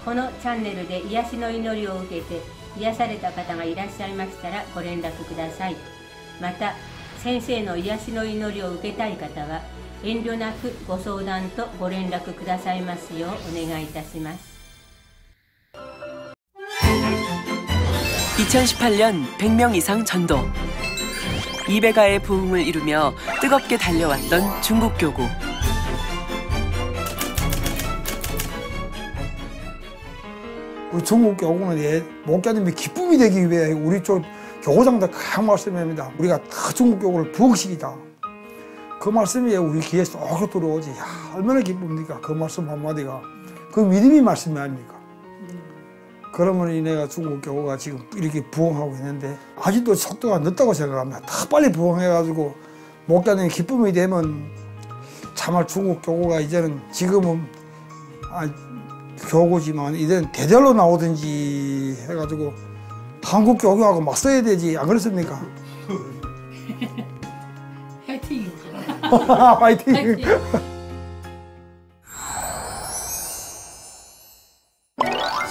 このチャンネルで癒しの祈りを受けて癒された方がいらっしゃいましたらご連絡ください。また、先生の癒しの祈りを受けたい方は遠慮なくご相談とご連絡くださいますようお願いいたします。(2018년) 100명 이상 전도. 200가의 부흥을 이루며 뜨겁게 달려왔던 중국 교구. 우리 중국 교구는 목자님의 기쁨이 되기 위해 우리 쪽 교구장도 강 말씀입니다. 우리가 다 중국 교구를 부흥시키자. 그 말씀이 우리 귀에 쏙 들어오지. 야, 얼마나 기쁩니까? 그 말씀 한마디가. 그 믿음이 말씀이 아닙니까? 그러면 내가 중국 교구가 지금 이렇게 부흥하고 있는데 아직도 속도가 늦다고 생각합니다. 더 빨리 부흥해가지고 목자님의 기쁨이 되면 참말 중국 교구가 이제는 지금은 교구지만 이제는 대대로 나오든지 해가지고 한국 교구하고 맞서야 되지 안 그렇습니까? 파이팅! 파이팅!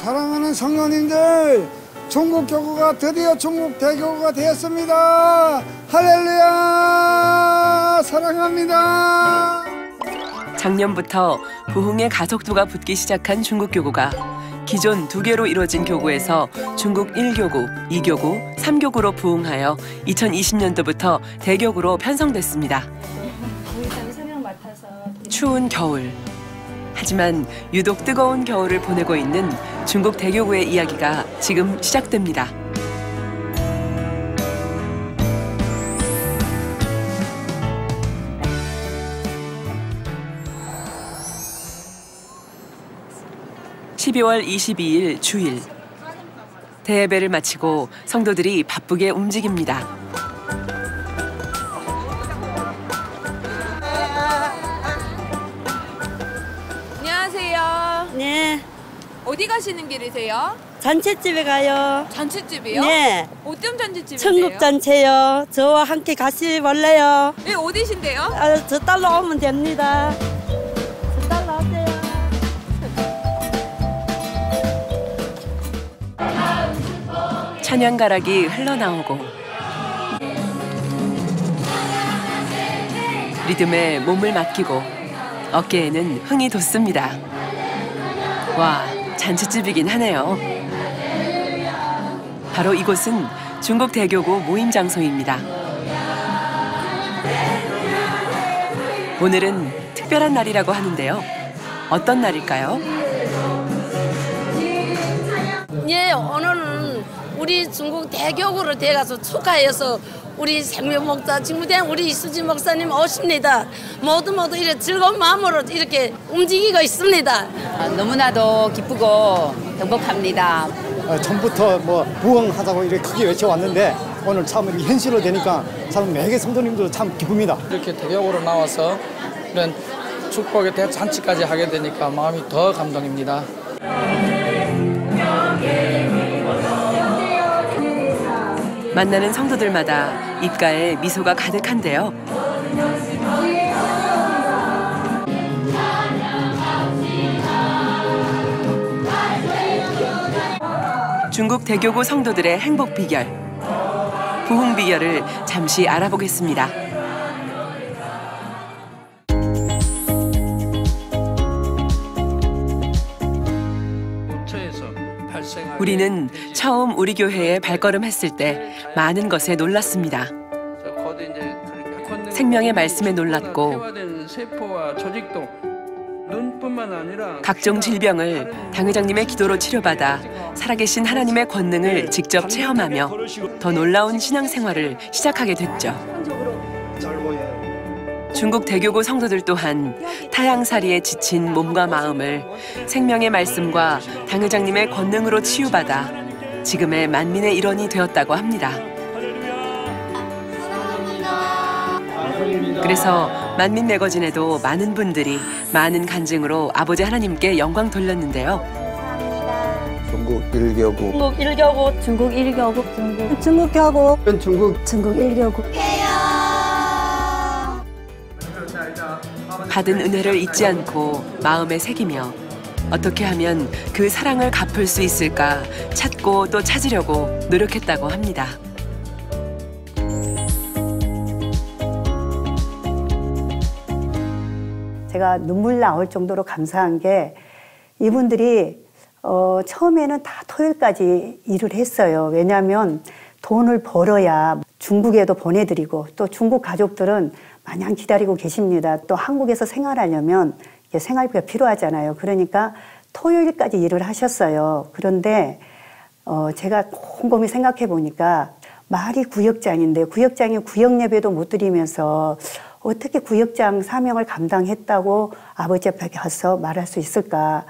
사랑하는 성도님들, 중국 교구가 드디어 중국 대교구가 되었습니다. 할렐루야! 사랑합니다. 작년부터 부흥의 가속도가 붙기 시작한 중국 교구가 기존 2개로 이루어진 교구에서 중국 1교구, 2교구, 3교구로 부흥하여 2020년도부터 대교구로 편성됐습니다. 추운 겨울. 하지만 유독 뜨거운 겨울을 보내고 있는 중국 대교구의 이야기가 지금 시작됩니다. (12월 22일) 주일. 대예배를 마치고 성도들이 바쁘게 움직입니다. 안녕하세요. 네. 어디 가시는 길이세요? 잔치집에 가요. 잔치집이요? 네. 어떤 잔치집이세요? 천국잔치요. 저와 함께 가실래요? 네, 어디신데요? 저 딸로 오면 됩니다. 저 딸로 오세요. 찬양가락이 흘러나오고 리듬에 몸을 맡기고 어깨에는 흥이 돋습니다. 와, 잔치집이긴 하네요. 바로 이곳은 중국 대교구 모임 장소입니다. 오늘은 특별한 날이라고 하는데요. 어떤 날일까요? 예, 오늘은 우리 중국 대교구로 돼가서 축하해서 우리 생명 목사, 직무대행 우리 이수지 목사님 오십니다. 모두 이렇게 즐거운 마음으로 이렇게 움직이고 있습니다. 너무나도 기쁘고 행복합니다. 전부터 부흥하자고 이렇게 크게 외쳐왔는데 오늘 참 현실로 되니까 참 매개 성도님도 참 기쁩니다. 이렇게 대교구로 나와서 이런 축복의 대잔치까지 하게 되니까 마음이 더 감동입니다. 만나는 성도들마다 입가에 미소가 가득한데요. 중국 대교구 성도들의 행복 비결, 부흥 비결을 잠시 알아보겠습니다. 우리는 처음 우리 교회에 발걸음했을 때 많은 것에 놀랐습니다. 생명의 말씀에 놀랐고 각종 질병을 당회장님의 기도로 치료받아 살아계신 하나님의 권능을 직접 체험하며 더 놀라운 신앙생활을 시작하게 됐죠. 중국 대교구 성도들 또한 타향살이에 지친 몸과 마음을 생명의 말씀과 당회장님의 권능으로 치유받아 지금의 만민의 일원이 되었다고 합니다. 그래서 만민 매거진에도 많은 분들이 많은 간증으로 아버지 하나님께 영광 돌렸는데요. 중국 1교구, 중국 1교구, 중국 1교구, 중국 교구, 중국 1교구. 받은 은혜를 잊지 않고 마음에 새기며 어떻게 하면 그 사랑을 갚을 수 있을까 찾고 또 찾으려고 노력했다고 합니다. 제가 눈물 나올 정도로 감사한 게 이분들이 처음에는 다 토요일까지 일을 했어요. 왜냐하면 돈을 벌어야 중국에도 보내드리고 또 중국 가족들은 마냥 기다리고 계십니다. 또 한국에서 생활하려면 생활비가 필요하잖아요. 그러니까 토요일까지 일을 하셨어요. 그런데 제가 곰곰이 생각해 보니까 말이 구역장인데 구역장이 구역 예배도 못 드리면서 어떻게 구역장 사명을 감당했다고 아버지 앞에 가서 말할 수 있을까.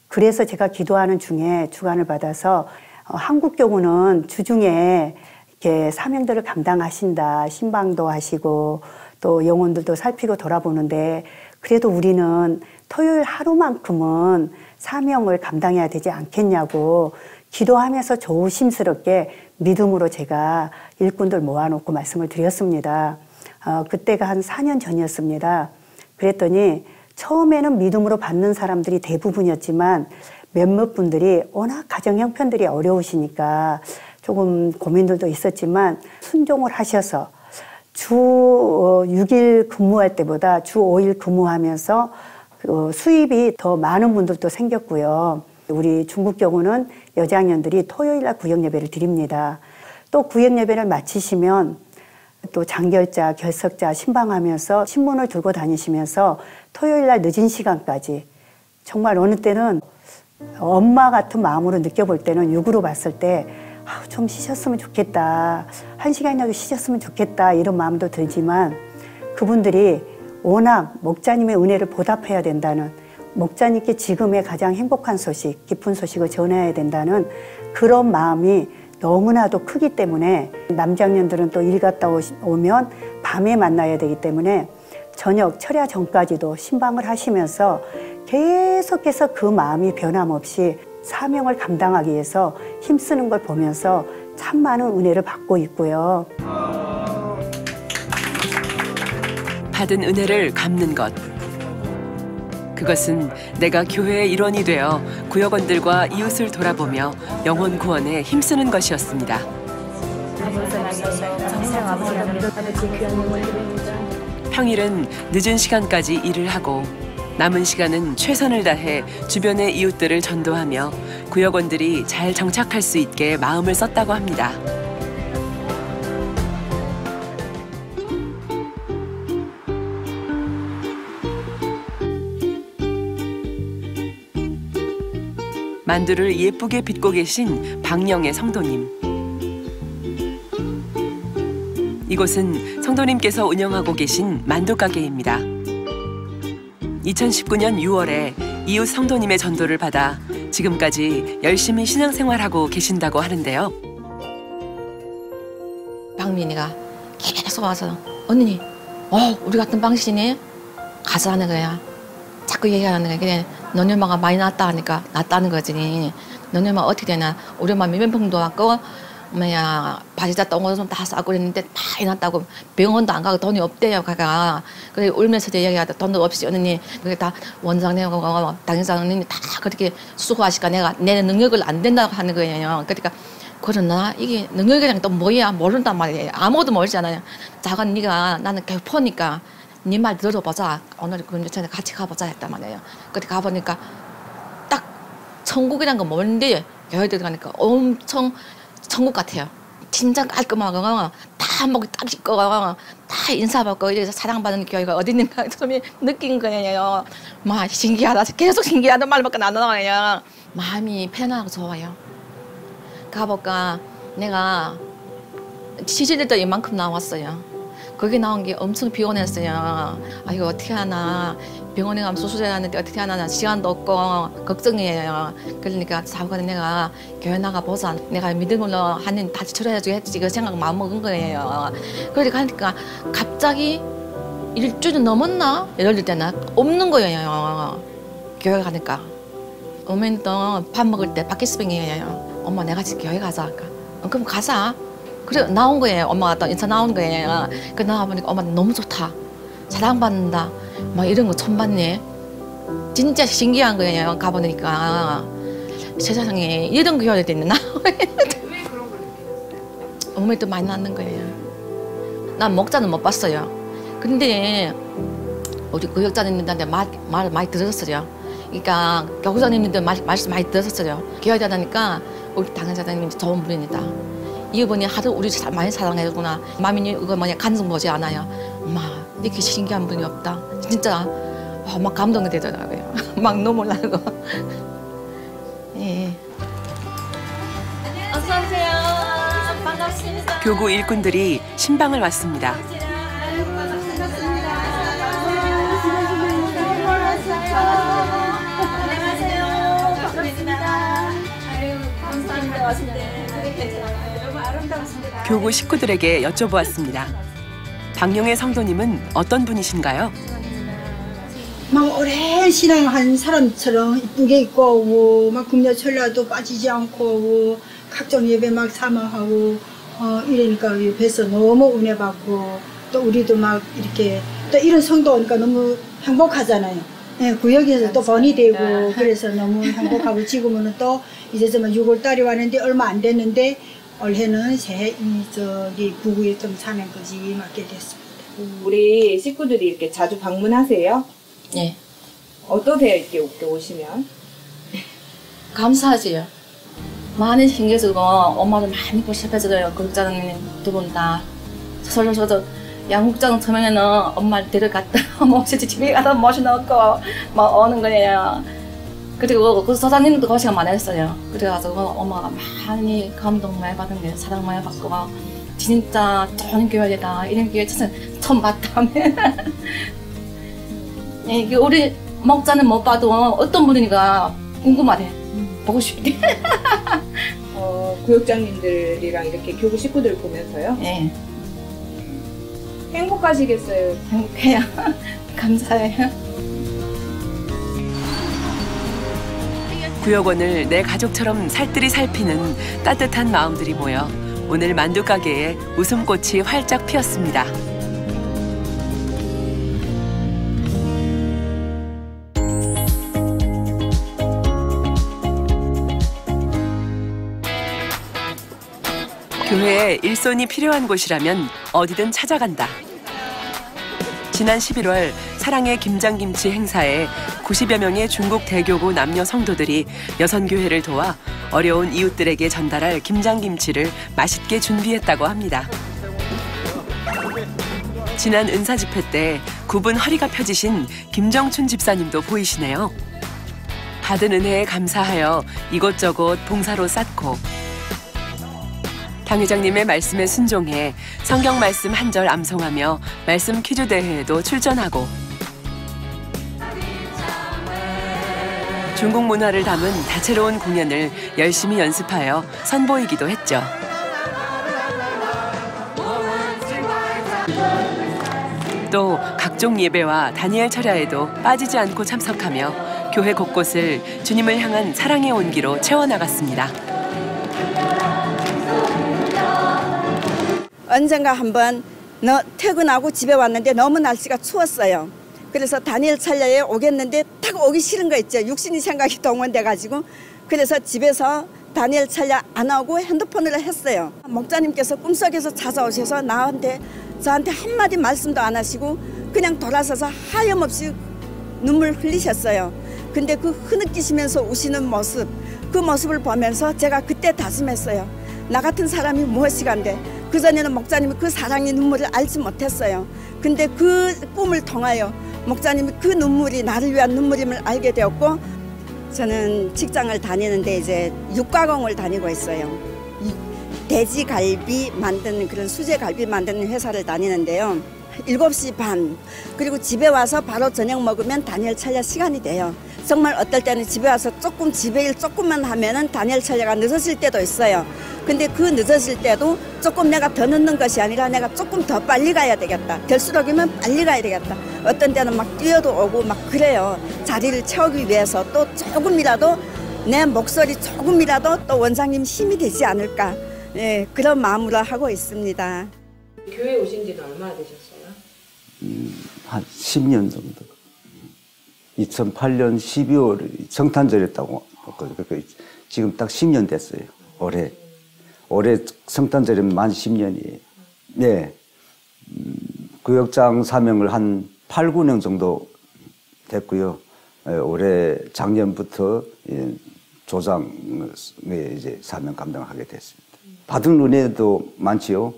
그래서 제가 기도하는 중에 주관을 받아서 한국교구는 주중에 이렇게 사명들을 감당하신다. 신방도 하시고 또 영혼들도 살피고 돌아보는데 그래도 우리는 토요일 하루만큼은 사명을 감당해야 되지 않겠냐고 기도하면서 조심스럽게 믿음으로 제가 일꾼들 모아놓고 말씀을 드렸습니다. 그때가 한 4년 전이었습니다. 그랬더니 처음에는 믿음으로 받는 사람들이 대부분이었지만 몇몇 분들이 워낙 가정 형편들이 어려우시니까 조금 고민들도 있었지만 순종을 하셔서 주 6일 근무할 때보다 주 5일 근무하면서 수입이 더 많은 분들도 생겼고요. 우리 중국교구는 여장년들이 토요일날 구역예배를 드립니다. 또 구역예배를 마치시면 또 장결자, 결석자 신방하면서 신문을 들고 다니시면서 토요일날 늦은 시간까지 정말 어느 때는 엄마 같은 마음으로 느껴볼 때는 육으로 봤을 때 좀 쉬셨으면 좋겠다. 1시간이라도 쉬셨으면 좋겠다. 이런 마음도 들지만 그분들이 워낙 목자님의 은혜를 보답해야 된다는 목자님께 지금의 가장 행복한 소식, 기쁜 소식을 전해야 된다는 그런 마음이 너무나도 크기 때문에 남장년들은 또 일 갔다 오면 밤에 만나야 되기 때문에 저녁 철야 전까지도 신방을 하시면서 계속해서 그 마음이 변함없이 사명을 감당하기 위해서 힘쓰는 걸 보면서 참 많은 은혜를 받고 있고요. 받은 은혜를 갚는 것. 그것은 내가 교회의 일원이 되어 구역원들과 이웃을 돌아보며 영혼 구원에 힘쓰는 것이었습니다. 평일은 늦은 시간까지 일을 하고 남은 시간은 최선을 다해 주변의 이웃들을 전도하며 구역원들이 잘 정착할 수 있게 마음을 썼다고 합니다. 만두를 예쁘게 빚고 계신 박영애 성도님. 이곳은 성도님께서 운영하고 계신 만두가게입니다. 2019년 6월에 이웃 성도님의 전도를 받아 지금까지 열심히 신앙생활하고 계신다고 하는데요. 박민이가 계속 와서 언니, 우리 같은 방신이 가서 하는 거야. 자꾸 얘기하는 거야. 그냥 너네 엄마가 많이 낳았다 하니까 낳았다는 거지. 너네 엄마 어떻게 되나. 우리 엄마 면병도 왔고 바지자 똥을 좀 다 싸고 그랬는데 많이 났다고 병원도 안 가고 돈이 없대요. 가가. 그래 울면서 얘기하다 돈도 없이 언니 그게 다 원장님하고 당회장님이 다 그렇게 수고하시니까 내가 내 능력을 안 된다고 하는 거예요. 그러니까 그러나 이게 능력이랑 또 뭐야 모른단 말이에요. 아무도 모르잖아요. 작은 네가 나는 교포니까 네 말 들어보자. 오늘 그 전에 같이 가보자 했단 말이에요. 그때 가보니까 딱 천국이란 건 모르는데 교회 들어가니까 엄청 천국 같아요. 진짜 깔끔하고 다 먹고 딱 입고 다 인사받고 이래서 사랑받는 교회가 어디 있는가 좀 느낀 거예요. 막 신기하다. 계속 신기하다 말밖에 안 나와요. 마음이 편하고 좋아요. 가볼까 내가 시즌 때 이만큼 나왔어요. 거기 나온 게 엄청 피곤했어요. 이거 어떻게 하나. 병원에 가면 수술해야 하는데 어떻게 하나. 시간도 없고 걱정이에요. 그러니까 사부가 내가 교회 나가보자. 내가 믿음으로 하나님 다시 치료해주게 했지. 그 생각 마음먹은 거예요. 그러니까 갑자기 일주일 넘었나? 이럴 때는 없는 거예요. 교회 가니까. 어머니도 밥 먹을 때 바퀴스병이에요. 엄마 내가 지금 교회 가자. 그럼 가자. 그래 나온 거예요. 엄마가 또 인사 나온 거예요. 그 나와보니까 엄마 너무 좋다. 사랑받는다. 막 이런 거 처음 봤네. 진짜 신기한 거예요. 가보니까 세상에 이런 교회도 있나? 왜 그런 걸 느끼셨어요? 몸에 또 많이 낫는 거예요. 난 목자는 못 봤어요. 근데 우리 교육자님들한테 말 많이 들었어요. 그러니까 교구자님들 말씀 많이 들었어요. 교회 다니니까 우리 당회자님 좋은 분입니다. 이분이 하도 우리 많이 사랑해주구나. 마음이 이거 뭐냐 간증 보지 않아요. 엄마 이렇게 신기한 분이 없다. 진짜 막 감동이 되더라고요. 막 눈물 나고. 예. 어서 오세요. 반갑습니다. 교구 일꾼들이 신방을 왔습니다. 교구 식구들에게 여쭤보았습니다. 박용의 성도님은 어떤 분이신가요? 막 오랜 신앙한 사람처럼 이쁘게 입고 오고 막 금요철날도 빠지지 않고 오고 각종 예배 막 사모하고 이러니까 옆에서 너무 은혜 받고 또 우리도 막 이렇게 또 이런 성도 오니까 너무 행복하잖아요. 네, 구역에서 또 번이 되고 그래서 너무 행복하고 지금은 또 이제 6월달이 왔는데 얼마 안 됐는데 올해는 저기 구구에 좀 사명까지 맡게 됐습니다. 우리 식구들이 이렇게 자주 방문하세요? 네. 어떠세요, 이렇게 오시면? 감사하지요. 많이 신경 쓰고 엄마도 많이 보살펴줘요. 교육자님 두 분 다. 저도 양국장 처음에는 엄마를 데려갔다 모시지 집에 가서 모시 넣고 막 오는 거예요. 그리고 그 소장님도 고생 많이 했어요. 그래가지고 엄마가 많이 감동 많이 받은 게 사랑 많이 받고 진짜 좋은 교회다. 이런 교회 처음 봤다며. 네, 우리 목자는 못 봐도 어떤 분인가 궁금하대. 보고 싶대. 구역장님들이랑 이렇게 교구 식구들 보면서요? 네. 행복하시겠어요? 행복해요. 감사해요. 구역원을 내 가족처럼 살뜰히 살피는 따뜻한 마음들이 모여 오늘 만두가게에 웃음꽃이 활짝 피었습니다. 교회에 일손이 필요한 곳이라면 어디든 찾아간다. 지난 11월 사랑의 김장김치 행사에 90여 명의 중국 대교구 남녀 성도들이 여선교회를 도와 어려운 이웃들에게 전달할 김장김치를 맛있게 준비했다고 합니다. 지난 은사집회 때 굽은 허리가 펴지신 김정춘 집사님도 보이시네요. 받은 은혜에 감사하여 이곳저곳 봉사로 쌓고 당 회장님의 말씀에 순종해 성경 말씀 한 절 암송하며 말씀 퀴즈 대회에도 출전하고 중국 문화를 담은 다채로운 공연을 열심히 연습하여 선보이기도 했죠. 또 각종 예배와 다니엘 철야에도 빠지지 않고 참석하며 교회 곳곳을 주님을 향한 사랑의 온기로 채워나갔습니다. 언젠가 한번 퇴근하고 집에 왔는데 너무 날씨가 추웠어요. 그래서 다니엘 찰야에 오겠는데 딱 오기 싫은 거 있죠. 육신의 생각이 동원돼가지고. 그래서 집에서 다니엘 찰야 안 하고 핸드폰으로 했어요. 목자님께서 꿈속에서 찾아오셔서 저한테 한마디 말씀도 안 하시고 그냥 돌아서서 하염없이 눈물 흘리셨어요. 근데 그 흐느끼시면서 우시는 모습, 그 모습을 보면서 제가 그때 다짐했어요. 나 같은 사람이 무엇이간데. 그전에는 목자님이 그 사랑의 눈물을 알지 못했어요. 근데 그 꿈을 통하여 목자님이 그 눈물이 나를 위한 눈물임을 알게 되었고, 저는 직장을 다니는데 이제 육가공을 다니고 있어요. 돼지갈비 만드는 그런 수제갈비 만드는 회사를 다니는데요. 7시 반 그리고 집에 와서 바로 저녁 먹으면 다니엘 찰야 시간이 돼요. 정말 어떨 때는 집에 와서 집에 일 조금만 하면은 다니엘 찰야가 늦어질 때도 있어요. 근데 그 늦어질 때도 조금 내가 더 늦는 것이 아니라 내가 조금 더 빨리 가야 되겠다. 될수록이면 빨리 가야 되겠다. 어떤 때는 막 뛰어도 오고 막 그래요. 자리를 채우기 위해서 또 조금이라도 내 목소리 조금이라도 또 원장님 힘이 되지 않을까. 예, 그런 마음으로 하고 있습니다. 교회 오신 지는 얼마나 되셨어요? 한 10년 정도. 2008년 12월 성탄절이었다고. 지금 딱 10년 됐어요. 올해 성탄절이면 만 10년이에요. 네. 구역장 사명을 한 8, 9년 정도 됐고요. 올해 작년부터 조장의 이제 사명 감당하게 됐습니다. 받은 은혜도 많지요.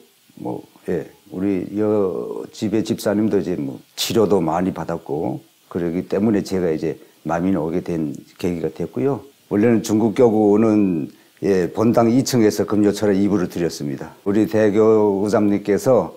우리 집의 집사님도 이제 치료도 많이 받았고, 그러기 때문에 제가 이제 만민에 오게 된 계기가 됐고요. 원래는 중국교구는 본당 2층에서 금요철에 이불을 드렸습니다. 우리 대교 의장님께서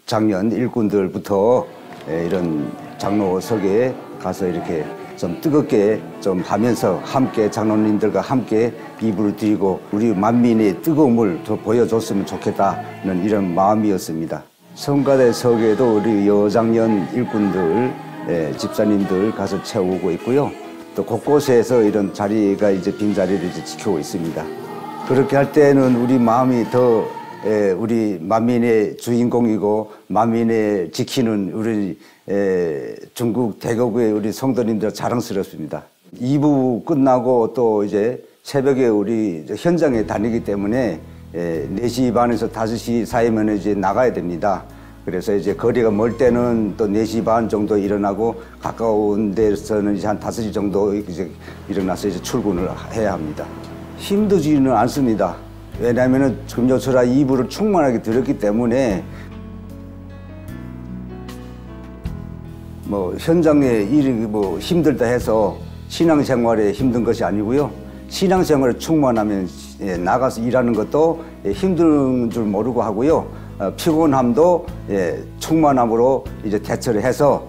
작년 일꾼들부터 이런 장로석에 가서 이렇게 좀 뜨겁게 좀 하면서 함께 장로님들과 함께 이불을 드리고 우리 만민의 뜨거움을 더 보여줬으면 좋겠다는 이런 마음이었습니다. 성가대석에도 우리 여장년 일꾼들, 집사님들 가서 채우고 있고요. 또 곳곳에서 이런 자리가 이제 빈자리를 이제 지키고 있습니다. 그렇게 할 때는 우리 마음이 더 우리 만민의 주인공이고 만민의 지키는 우리 중국 대거구의 우리 성도님들 자랑스럽습니다. 2부 끝나고 또 이제 새벽에 우리 현장에 다니기 때문에 4시 반에서 5시 사이면 이제 나가야 됩니다. 그래서 이제 거리가 멀 때는 또 4시 반 정도 일어나고 가까운 데서는 이제 한 5시 정도 이제 일어나서 이제 출근을 해야 합니다. 힘들지는 않습니다. 왜냐하면 금요철화 2부를 충만하게 드렸기 때문에 현장의 일이 힘들다 해서 신앙생활에 힘든 것이 아니고요. 신앙생활에 충만하면 나가서 일하는 것도 힘든 줄 모르고 하고요. 피곤함도 충만함으로 이제 대처를 해서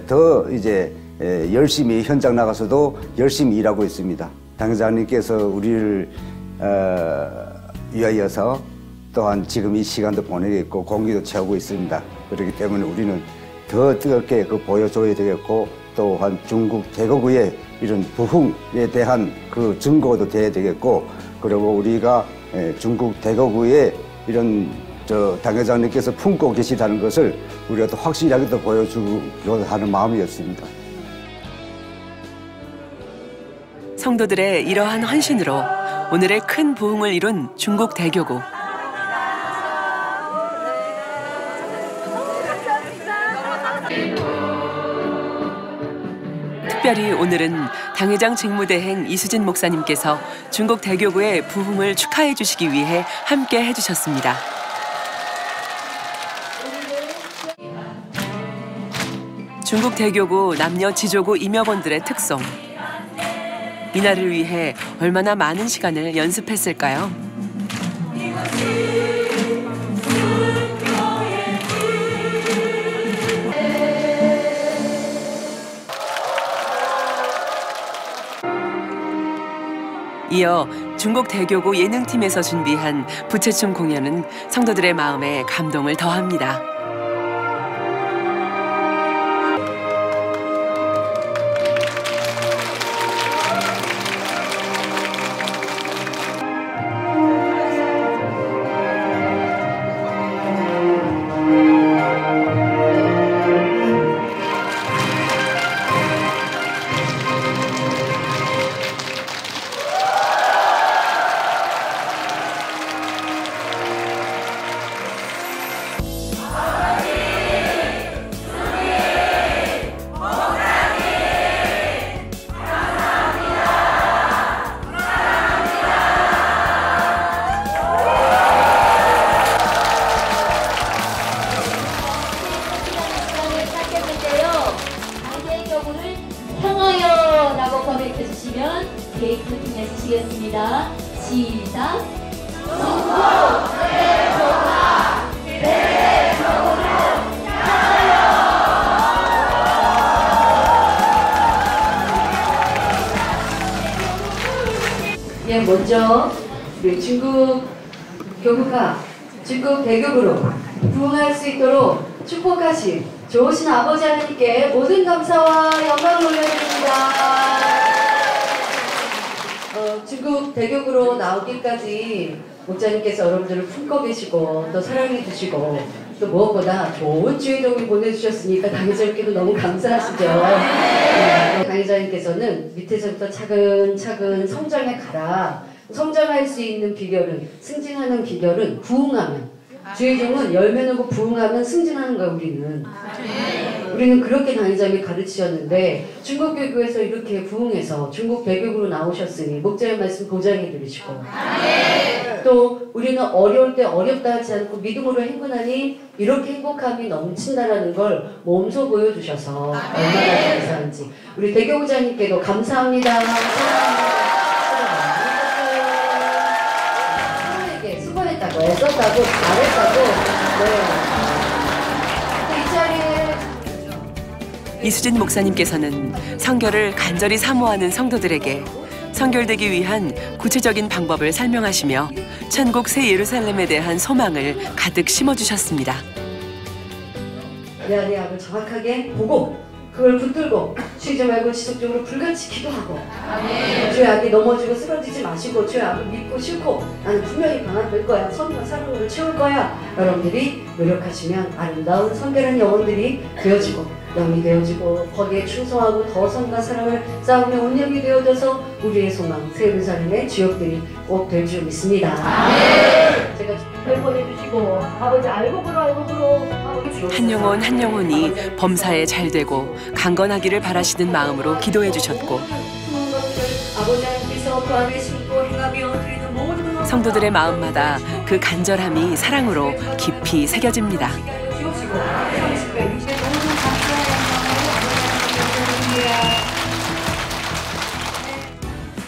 더 이제 열심히 현장 나가서도 열심히 일하고 있습니다. 당회장님께서 우리를 위하여서 또한 지금 이 시간도 보내겠고 공기도 채우고 있습니다. 그렇기 때문에 우리는 더 뜨겁게 보여줘야 되겠고 또한 중국 대거구의 이런 부흥에 대한 그 증거도 돼야 되겠고 그리고 우리가 중국 대거구의 이런 당회장님께서 품고 계시다는 것을 우리가 또 확실하게 또 보여주려고 하는 마음이었습니다. 성도들의 이러한 헌신으로 오늘의 큰 부흥을 이룬 중국 대교구. 특별히 오늘은 당회장 직무대행 이수진 목사님께서 중국 대교구의 부흥을 축하해 주시기 위해 함께 해주셨습니다. 중국 대교구 남녀 지조구 임역원들의 특송. 이날을 위해 얼마나 많은 시간을 연습했을까요? 이어 중국 대교구 예능팀에서 준비한 부채춤 공연은 성도들의 마음에 감동을 더합니다. 먼저 우리 중국 교구가 중국 대교구로 부흥할 수 있도록 축복하신 좋으신 아버지 하나님께 모든 감사와 영광을 올려드립니다. 중국 대교구로 나오기까지 목자님께서 여러분들을 품고 계시고 또 사랑해 주시고 또 무엇보다 좋은 주의동을 보내주셨으니까 당회장님께도 너무 감사하시죠. 네, 당회장님께서는 밑에서부터 차근차근 성장해 가라. 성장할 수 있는 비결은, 승진하는 비결은 부응하면. 주의종은 열매놓고 부응하면 승진하는 거야, 우리는. 우리는 그렇게 당회장님이 가르치셨는데 중국 교육에서 이렇게 부응해서 중국 대교구로 나오셨으니 목자의 말씀 보장해 드리시고 또 우리는 어려울 때 어렵다 하지 않고 믿음으로 행군하니 이렇게 행복함이 넘친다라는 걸 몸소 보여주셔서 얼마나 감사한지 우리 대교구장님께도 감사합니다. 서로에게 수고했다고 애썼다고 잘했다고 이 자리에 이수진 목사님께서는 성결을 간절히 사모하는 성도들에게 성결되기 위한 구체적인 방법을 설명하시며 천국 새 예루살렘에 대한 소망을 가득 심어주셨습니다. 내 악을 정확하게 보고 그걸 붙들고 쉬지 말고 지속적으로 불같이 기도하고 주의 악에 넘어지고 쓰러지지 마시고 주의 악을 믿고 싣고 나는 분명히 강화될 거야. 선과 사랑으로 채울 거야. 여러분들이 노력하시면 아름다운 성결한 영혼들이 되어지고 영이 되어지고 거기에 충성하고 더 선과 사랑을 쌓으며 운명이 되어져서 우리의 소망 새 예루살렘의 주역들이 꼭 될 줄 믿습니다. 제가 별 보내주시고 아버지 알고 보러 한 영혼 한 영혼이 범사에 잘 되고 강건하기를 바라시는 마음으로 기도해 주셨고 성도들의 마음마다 그 간절함이 사랑으로 깊이 새겨집니다.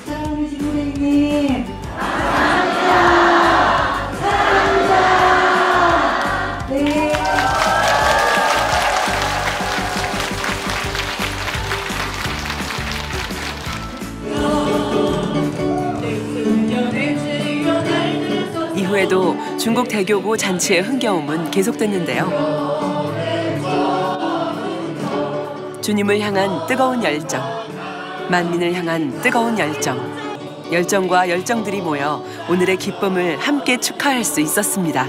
사랑하는 신부님 이후에도 중국 대교구 잔치의 흥겨움은 계속됐는데요. 주님을 향한 뜨거운 열정, 만민을 향한 뜨거운 열정, 열정과 열정들이 모여 오늘의 기쁨을 함께 축하할 수 있었습니다.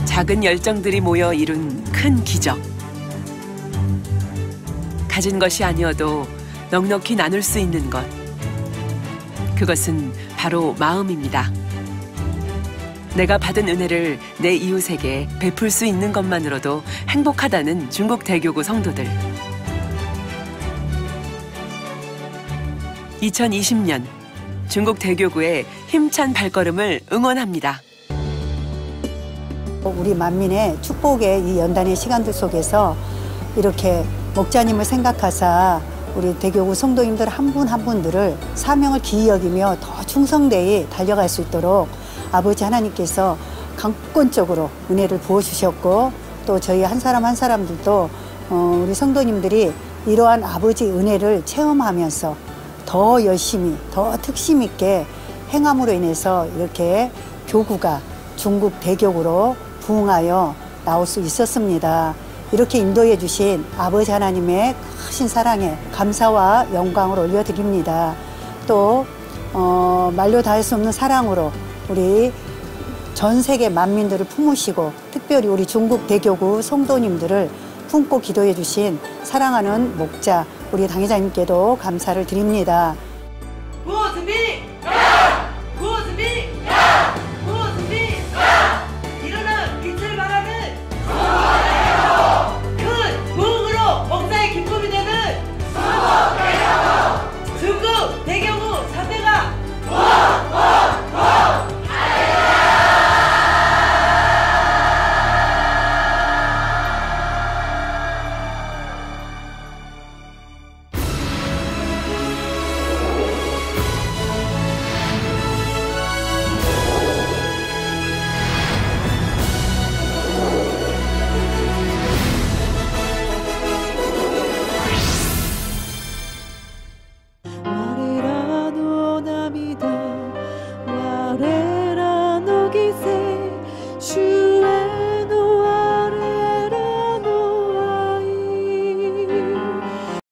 작은 열정들이 모여 이룬 큰 기적. 가진 것이 아니어도 넉넉히 나눌 수 있는 것. 그것은 바로 마음입니다. 내가 받은 은혜를 내 이웃에게 베풀 수 있는 것만으로도 행복하다는 중국 대교구 성도들. 2020년 중국 대교구의 힘찬 발걸음을 응원합니다. 우리 만민의 축복의 이 연단의 시간들 속에서 이렇게 목자님을 생각하사 우리 대교구 성도님들 한 분 한 분들을 사명을 기이 여기며 더 충성되이 달려갈 수 있도록 아버지 하나님께서 강권적으로 은혜를 부어주셨고 또 저희 한 사람 한 사람들도 우리 성도님들이 이러한 아버지 은혜를 체험하면서 더 열심히 더 특심 있게 행함으로 인해서 이렇게 교구가 중국 대교구로 부흥하여 나올 수 있었습니다. 이렇게 인도해 주신 아버지 하나님의 크신 사랑에 감사와 영광을 올려드립니다. 또 말로 다 할 수 없는 사랑으로 우리 전 세계 만민들을 품으시고 특별히 우리 중국 대교구 성도님들을 품고 기도해 주신 사랑하는 목자 우리 당회장님께도 감사를 드립니다. 구호준비! 구호준비!